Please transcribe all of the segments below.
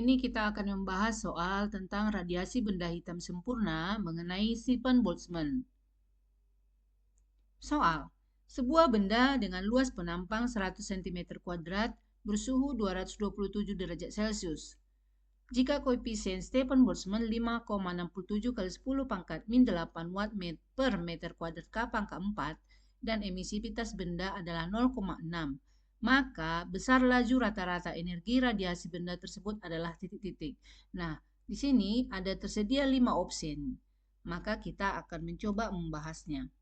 ini kita akan membahas soal tentang radiasi benda hitam sempurna mengenai Stephen Boltzmann. Soal, sebuah benda dengan luas penampang 100 cm kuadrat bersuhu 227 derajat Celcius. Jika koefisien Stephen Boltzmann 5,67 kali 10 pangkat min 8 watt per meter kuadrat K pangkat 4 dan emisivitas benda adalah 0,6, maka besar laju rata-rata energi radiasi benda tersebut adalah titik-titik. Nah, di sini ada tersedia 5 opsi. Maka kita akan mencoba membahasnya.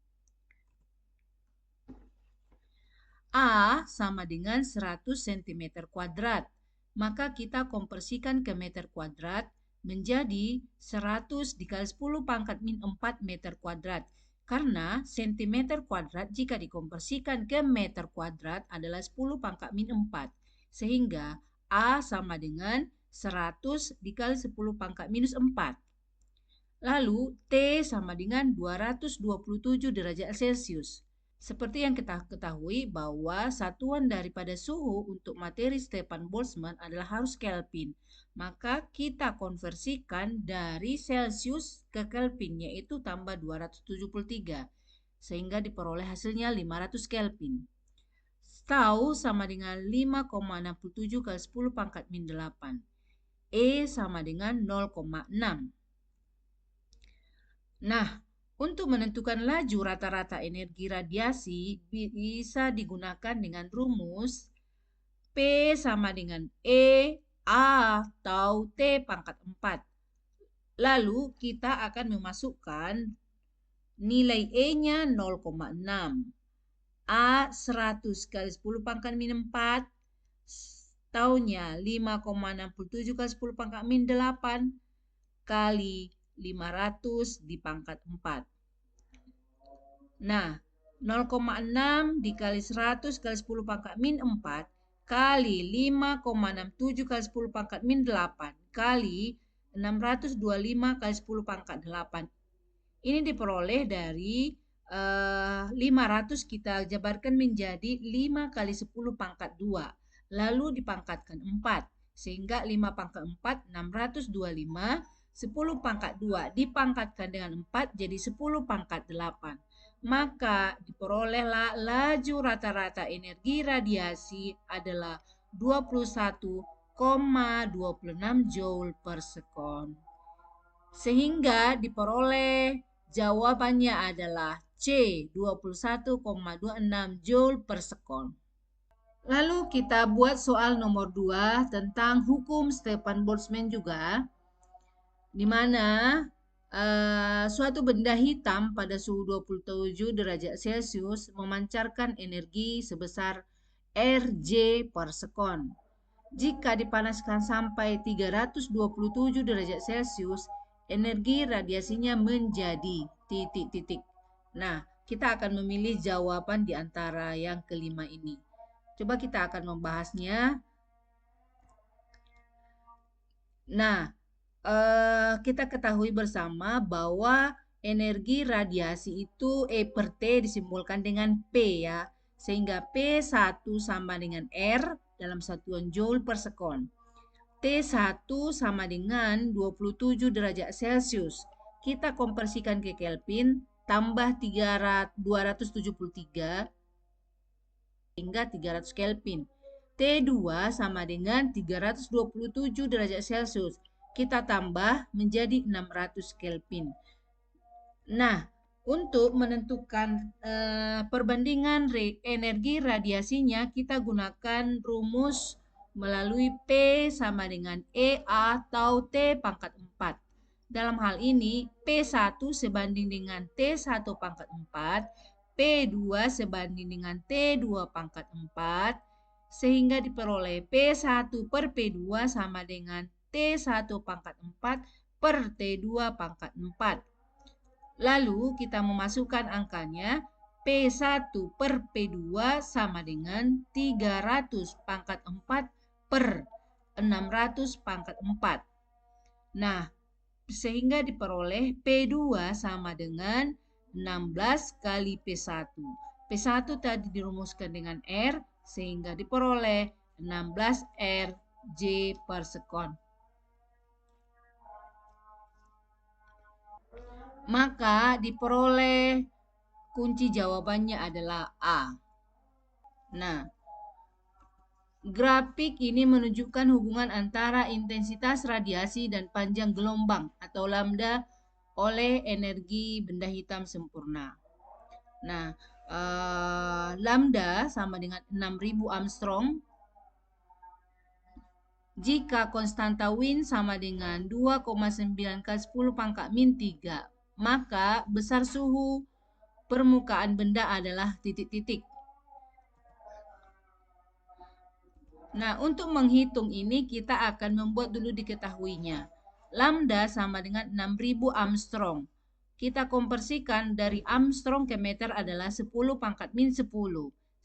A sama dengan 100 cm kuadrat. Maka kita konversikan ke meter kuadrat menjadi 100 dikali 10 pangkat min 4 meter kuadrat. Karena sentimeter kuadrat jika dikonversikan ke meter kuadrat adalah 10 pangkat min 4. Sehingga A sama dengan 100 dikali 10 pangkat minus 4. Lalu T sama dengan 227 derajat Celcius. Seperti yang kita ketahui bahwa satuan daripada suhu untuk materi Stephen Boltzmann adalah harus Kelvin. Maka kita konversikan dari Celcius ke Kelvin, yaitu tambah 273. Sehingga diperoleh hasilnya 500 Kelvin. Tau sama dengan 5,67 kali 10 pangkat min 8. E sama dengan 0,6. Nah, untuk menentukan laju rata-rata energi radiasi bisa digunakan dengan rumus P sama dengan E, A, atau T pangkat 4. Lalu kita akan memasukkan nilai E-nya 0,6. A 100 kali 10 pangkat min 4. Taunya 5,67 kali 10 pangkat min 8 kali 500 dipangkat 4. Nah, 0,6 dikali 100 kali 10 pangkat min 4 kali 5,67 kali 10 pangkat min 8 kali 625 kali 10 pangkat 8. Ini diperoleh dari 500 kita jabarkan menjadi 5 kali 10 pangkat 2. Lalu dipangkatkan 4. Sehingga 5 pangkat 4, 625. 10 pangkat 2 dipangkatkan dengan 4 jadi 10 pangkat 8. Maka diperolehlah laju rata-rata energi radiasi adalah 21,26 Joule per sekon. Sehingga diperoleh jawabannya adalah C, 21,26 Joule per sekon. Lalu kita buat soal nomor 2 tentang hukum Stephen Boltzmann juga, di mana suatu benda hitam pada suhu 27 derajat Celcius memancarkan energi sebesar Rj per sekon. Jika dipanaskan sampai 327 derajat Celcius, energi radiasinya menjadi titik-titik. Nah, kita akan memilih jawaban di antara yang kelima ini. Coba kita akan membahasnya. Nah, kita ketahui bersama bahwa energi radiasi itu E per T disimbolkan dengan P ya. Sehingga P1 sama dengan R dalam satuan Joule per sekon. T1 sama dengan 27 derajat Celcius. Kita konversikan ke Kelvin tambah 273 hingga 300 Kelvin. T2 sama dengan 327 derajat Celcius. Kita tambah menjadi 600 Kelvin. Nah, untuk menentukan perbandingan energi radiasinya, kita gunakan rumus melalui P sama dengan E atau T pangkat 4. Dalam hal ini, P1 sebanding dengan T1 pangkat 4, P2 sebanding dengan T2 pangkat 4, sehingga diperoleh P1 per P2 sama dengan T1 pangkat 4 per T2 pangkat 4. Lalu kita memasukkan angkanya P1 per P2 sama dengan 300 pangkat 4 per 600 pangkat 4. Nah, sehingga diperoleh P2 sama dengan 16 kali P1. P1 tadi dirumuskan dengan R, sehingga diperoleh 16 R J per sekon. Maka diperoleh kunci jawabannya adalah A. Nah, grafik ini menunjukkan hubungan antara intensitas radiasi dan panjang gelombang atau lambda oleh energi benda hitam sempurna. Nah, lambda sama dengan 6000 Armstrong. Jika konstanta Wien sama dengan 2,9 kali 10 pangkat min 3, maka besar suhu permukaan benda adalah titik-titik. Nah, untuk menghitung ini kita akan membuat dulu diketahuinya. Lambda sama dengan 6000 Armstrong. Kita konversikan dari Armstrong ke meter adalah 10 pangkat min 10.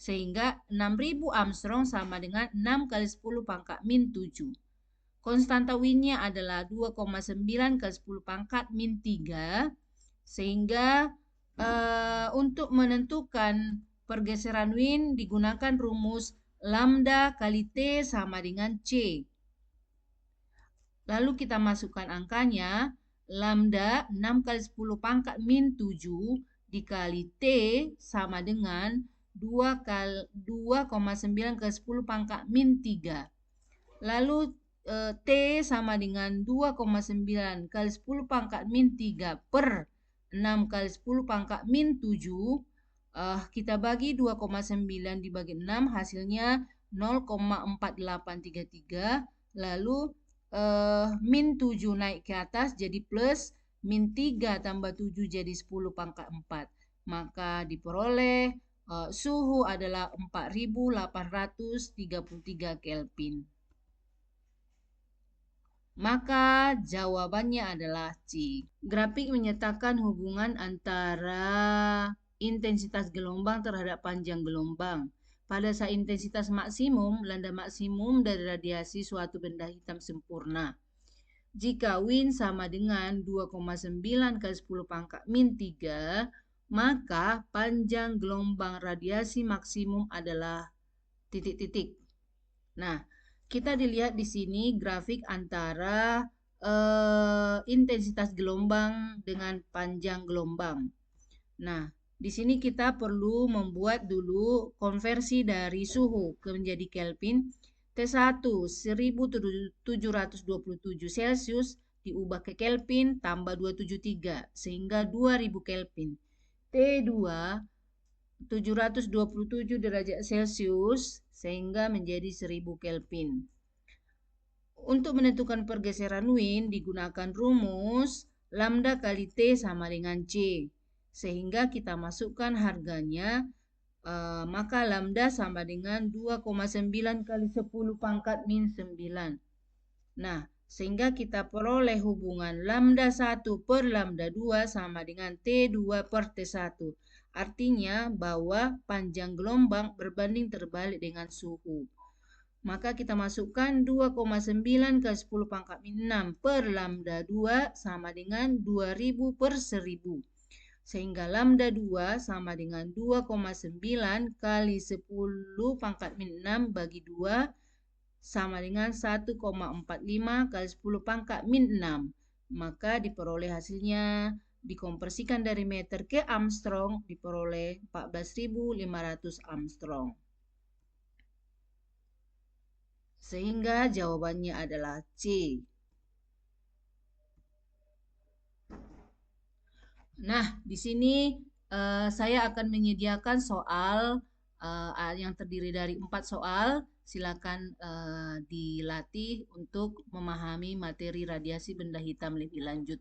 Sehingga 6000 Armstrong sama dengan 6 kali 10 pangkat min 7. Konstanta Wien-nya adalah 2,9 kali 10 pangkat min 3. Sehingga untuk menentukan pergeseran Wien digunakan rumus lambda kali T sama dengan C. Lalu kita masukkan angkanya, lambda 6 kali 10 pangkat min 7 dikali T sama dengan 2,9 kali 10 pangkat min 3. Lalu T sama dengan 2,9 kali 10 pangkat min 3 per 6 kali 10 pangkat min 7. Kita bagi 2,9 dibagi 6 hasilnya 0,4833. Lalu min 7 naik ke atas jadi plus, min 3 tambah 7 jadi 10 pangkat 4. Maka diperoleh suhu adalah 4833 Kelvin. Maka jawabannya adalah C. Grafik menyatakan hubungan antara intensitas gelombang terhadap panjang gelombang. Pada saat intensitas maksimum, lambda maksimum dari radiasi suatu benda hitam sempurna. Jika Wien sama dengan 2,9 kali 10 pangkat min 3, maka panjang gelombang radiasi maksimum adalah titik-titik. Nah, kita dilihat di sini grafik antara intensitas gelombang dengan panjang gelombang. Nah, di sini kita perlu membuat dulu konversi dari suhu ke menjadi Kelvin. T1 1727 Celcius diubah ke Kelvin tambah 273 sehingga 2000 Kelvin. T2 727 derajat Celcius sehingga menjadi 1000 Kelvin. Untuk menentukan pergeseran Wien digunakan rumus lambda kali T sama dengan C. Sehingga kita masukkan harganya, maka lambda sama dengan 2,9 kali 10 pangkat min 9. Nah, sehingga kita peroleh hubungan lambda 1 per lambda 2 sama dengan T2 per T1. Artinya bahwa panjang gelombang berbanding terbalik dengan suhu. Maka kita masukkan 2,9 kali 10 pangkat min 6 per lambda 2 sama dengan 2000 per 1000. Sehingga lambda 2 sama dengan 2,9 kali 10 pangkat min 6 bagi 2 sama dengan 1,45 kali 10 pangkat min 6. Maka diperoleh hasilnya dikonversikan dari meter ke Armstrong diperoleh 14.500 Armstrong. Sehingga jawabannya adalah C. Nah, di sini saya akan menyediakan soal yang terdiri dari 4 soal. Silakan dilatih untuk memahami materi radiasi benda hitam lebih lanjut.